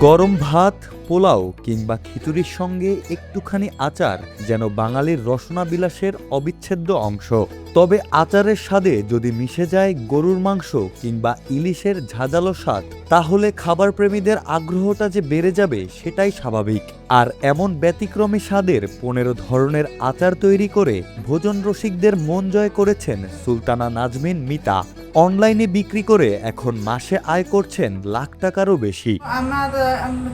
গরম ভাত, পোলাও কিংবা খিচুড়ির সঙ্গে একটুখানি আচার যেন বাঙালির রসনা বিলাসের অবিচ্ছেদ্য অংশ। তবে আচারের স্বাদে যদি মিশে যায় গরুর মাংস কিংবা ইলিশের ঝাঁঝালো স্বাদ, তাহলে খাবার প্রেমীদের আগ্রহটা যে বেড়ে যাবে সেটাই স্বাভাবিক। আর এমন ব্যতিক্রমী স্বাদের 15 ধরনের আচার তৈরি করে ভোজন রসিকদের মন জয় করেছেন সুলতানা নাজমিন মিতা। অনলাইনে বিক্রি করে এখন মাসে আয় করছেন লাখ টাকারও বেশি। আমার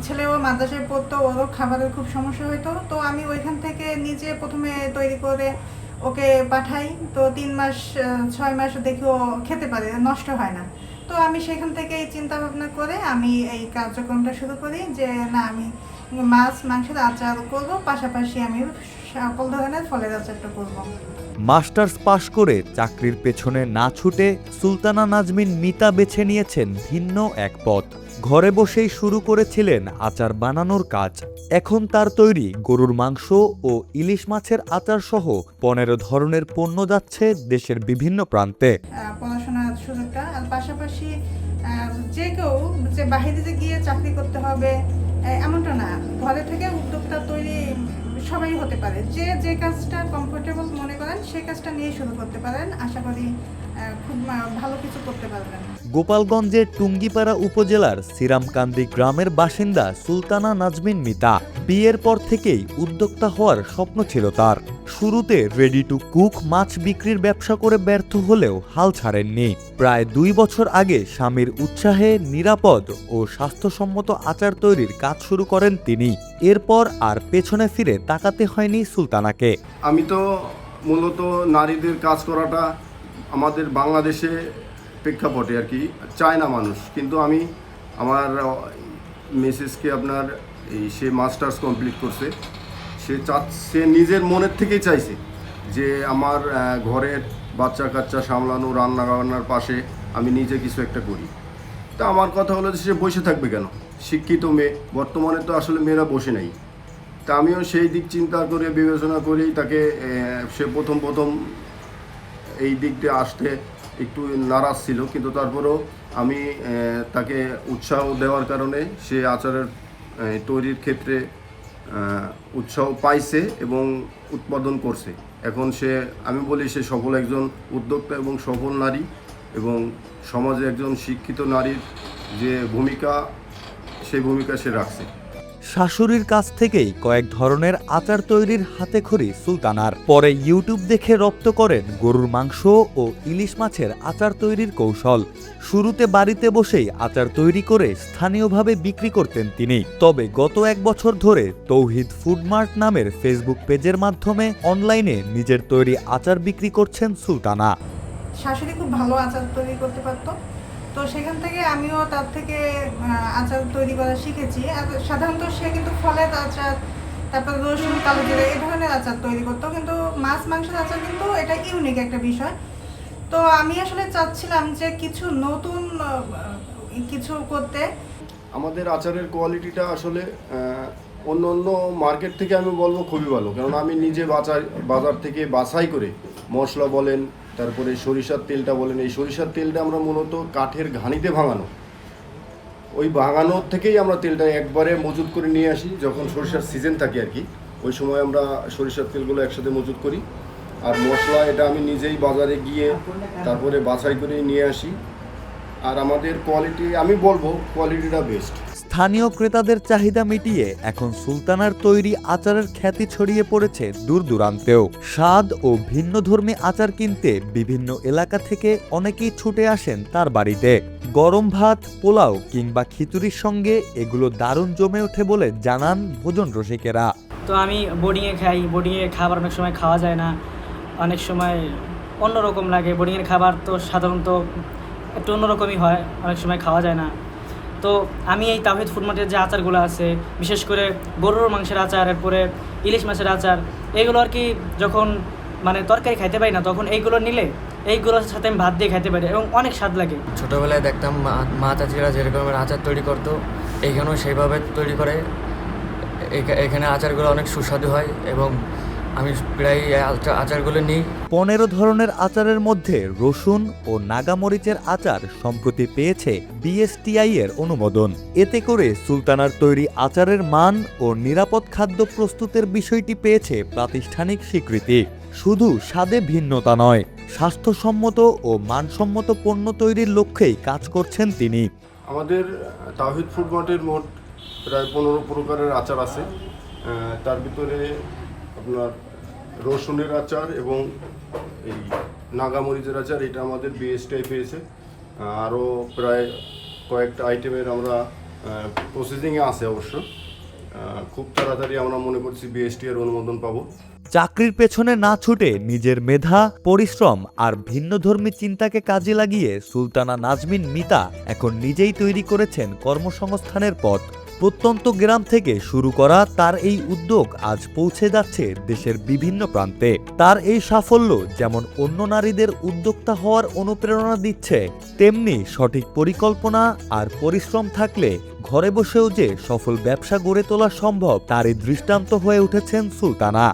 ছেলেও মাদ্রাসায় পড়তো, ওরও খাবারের খুব সমস্যা হতো, তো আমি ওইখান থেকে নিজে প্রথমে তৈরি করে ওকে পাঠাই। তো 3 মাস 6 মাস দেখি ও খেতে পারে, নষ্ট হয় না। তো আমি সেখান থেকে এই চিন্তা ভাবনা করে আমি এই কার্যক্রমটা শুরু করি যে না, আমি মাছ মাংসের আচার করবো, পাশাপাশি আমি সকল ধরনের ফলের আচারটা করবো। মাস্টার্স পাশ করে চাকরির পেছনে না ছুটে সুলতানা নাজমিন মিতা বেছে নিয়েছেন ভিন্ন এক পথ। ঘরে বসেই শুরু করেছিলেন আচার বানানোর কাজ। এখন তার তৈরি গরুর মাংস ও ইলিশ মাছের আচার সহ 15 ধরনের পণ্য যাচ্ছে দেশের বিভিন্ন প্রান্তে। পড়াশোনার সুযোগটা, আর পাশাপাশি যে কেউ যে বাহিরে গিয়ে চাকরি করতে হবে এমনটা না, ঘরে থেকে উদ্যোক্তা তৈরি সবাই হতে পারে। যে কাজটা কমফোর্টেবল মনে করেন সেই কাজটা নিয়ে শুরু করতে পারেন। আশা করি খুব ভালো কিছু করতে পারবেন। গোপালগঞ্জের টুঙ্গিপাড়া উপজেলার সিরামকান্দি গ্রামের বাসিন্দা সুলতানা নাজমিন মিতা। বিয়ের পর থেকেই উদ্যোক্তা হওয়ার স্বপ্ন ছিল তার। শুরুতে রেডি টু কুক মাছ বিক্রির ব্যবসা করে ব্যর্থ হলেও হাল ছাড়েননি। প্রায় 2 বছর আগে স্বামীর উৎসাহে নিরাপদ ও স্বাস্থ্যসম্মত আচার তৈরির কাজ শুরু করেন তিনি। এরপর আর পেছনে ফিরে তাকাতে হয়নি সুলতানাকে। আমি তো মূলত নারীদের কাজ করাটা আমাদের বাংলাদেশে প্রেক্ষাপটে আর কি চায় না মানুষ, কিন্তু আমি আমার মিসেসকে আপনার সে মাস্টার্স কমপ্লিট করছে, সে নিজের মনের থেকেই চাইছে যে আমার ঘরের বাচ্চা কাচ্চা সামলানো, রান্না বান্নার পাশে আমি নিজে কিছু একটা করি। তা আমার কথা হলো যে সে বসে থাকবে কেন, শিক্ষিত মেয়ে, বর্তমানে তো আসলে মেয়েরা বসে নাই। তা আমিও সেই দিক চিন্তা করে বিবেচনা করেই তাকে সে প্রথম এই দিক দিয়ে আসতে একটু নারাজ ছিল, কিন্তু তারপরেও আমি তাকে উৎসাহ দেওয়ার কারণে সে আচারের তৈরির ক্ষেত্রে উৎসাহ পাইছে এবং উৎপাদন করছে। এখন আমি বলি সে সফল একজন উদ্যোক্তা এবং সফল নারী, এবং সমাজে একজন শিক্ষিত নারীর যে ভূমিকা, সেই ভূমিকা সে রাখছে। শাশুড়ির কাছ থেকেই কয়েক ধরনের আচার তৈরির হাতেখড়ি সুলতানার। পরে ইউটিউব দেখে রপ্ত করেন গরুর মাংস ও ইলিশ মাছের আচার তৈরির কৌশল। শুরুতে বাড়িতে বসেই আচার তৈরি করে স্থানীয়ভাবে বিক্রি করতেন তিনি। তবে গত 1 বছর ধরে তৌহিদ ফুড মার্ট নামের ফেসবুক পেজের মাধ্যমে অনলাইনে নিজের তৈরি আচার বিক্রি করছেন সুলতানা। শাশুড়ি খুব ভালো আচার তৈরি করতে পারতো, তো সেখান থেকে আমিও তার থেকে আচার তৈরি করা শিখেছি। আর সাধারণত সে কিন্তু ফলের আচার, তারপর রসুন, কালো জিরা এই ধরনের আচার তৈরি করতো, কিন্তু মাছ মাংসের আচার কিন্তু এটা ইউনিক একটা বিষয়। তো আমি আসলে চাচ্ছিলাম যে কিছু নতুন কিছু করতে। আমাদের আচারের কোয়ালিটিটা আসলে অন্য অন্য মার্কেট থেকে আমি বলবো খুবই ভালো, কারণ আমি নিজে বাজার থেকে বাছাই করে মশলা বলেন, তারপরে সরিষার তেলটা বলেন, এই সরিষার তেলটা আমরা মূলত কাঠের ঘানিতে ভাঙানো, ওই ভাঙানোর থেকেই আমরা তেলটা একবারে মজুত করে নিয়ে আসি। যখন সরিষার সিজন থাকে আর কি, ওই সময় আমরা সরিষার তেলগুলো একসাথে মজুত করি। আর মশলা এটা আমি নিজেই বাজারে গিয়ে তারপরে বাছাই করে নিয়ে আসি। আর আমাদের কোয়ালিটি, আমি বলবো কোয়ালিটিটা বেস্ট। স্থানীয় ক্রেতাদের চাহিদা মিটিয়ে এখন সুলতানার তৈরি আচারের খ্যাতি ছড়িয়ে পড়েছে দূর দূরান্তেও। স্বাদ ও ভিন্নধর্মী আচার কিনতে বিভিন্ন এলাকা থেকে অনেকেই ছুটে আসেন তার বাড়িতে। গরম ভাত, পোলাও কিংবা খিচুড়ির সঙ্গে এগুলো দারুণ জমে ওঠে বলে জানান ভোজন রসিকেরা। তো আমি বোর্ডিংয়ে খাই, বোর্ডিংয়ে খাবার অনেক সময় খাওয়া যায় না, অনেক সময় অন্যরকম লাগে। বোর্ডিংয়ের খাবার তো সাধারণত একটু অন্যরকমই হয়, অনেক সময় খাওয়া যায় না। তো আমি এই তাওহিদ ফুড মার্টের যে আচারগুলো আছে, বিশেষ করে গরুর মাংসের আচার, এরপরে ইলিশ মাছের আচার, এইগুলো আর কি যখন মানে তরকারি খাইতে পারি না, তখন এইগুলো নিলে এইগুলোর সাথে আমি ভাত দিয়ে খাইতে পারি এবং অনেক স্বাদ লাগে। ছোটোবেলায় দেখতাম মা চাচিরা যেরকমের আচার তৈরি করতো, এইখানেও সেইভাবে তৈরি করে। এখানে আচারগুলো অনেক সুস্বাদু হয় এবং আমি প্রায় এই আচারগুলো নিই। 15 ধরনের আচারের মধ্যে রসুন ও নাগামরিচের আচার সম্প্রতি পেয়েছে বিএসটিআই এর অনুমোদন। এতে করে সুলতানার তৈরি আচারের মান ও নিরাপদ খাদ্য প্রস্তুতের বিষয়টি পেয়েছে প্রাতিষ্ঠানিক স্বীকৃতি। শুধু স্বাদে ভিন্নতা নয়, স্বাস্থ্যসম্মত ও মানসম্মত পণ্য তৈরির লক্ষ্যেই কাজ করছেন তিনি। আমাদের তাওহিদ ফুড মার্টের মোট প্রায় 15 প্রকারের আচার আছে। তার ভিতরে আপনার রসুনের আচার এবং এই নাগামরিচের আচার, এটা আমাদের বিএসটিআই পেয়েছে। আরও প্রায় কয়েকটা আইটেমের আমরা প্রসেসিংয়ে আছে অবশ্য। খুব তাড়াতাড়ি আমরা মনে করছি বিএসটিআই এর অনুমোদন পাবো। চাকরির পেছনে না ছুটে নিজের মেধা, পরিশ্রম আর ভিন্নধর্মী চিন্তাকে কাজে লাগিয়ে সুলতানা নাজমিন মিতা এখন নিজেই তৈরি করেছেন কর্মসংস্থানের পথ। প্রত্যন্ত গ্রাম থেকে শুরু করা তার এই উদ্যোগ আজ পৌঁছে যাচ্ছে দেশের বিভিন্ন প্রান্তে। তার এই সাফল্য যেমন অন্য নারীদের উদ্যোক্তা হওয়ার অনুপ্রেরণা দিচ্ছে, তেমনি সঠিক পরিকল্পনা আর পরিশ্রম থাকলে ঘরে বসেও যে সফল ব্যবসা গড়ে তোলা সম্ভব তারই দৃষ্টান্ত হয়ে উঠেছেন সুলতানা।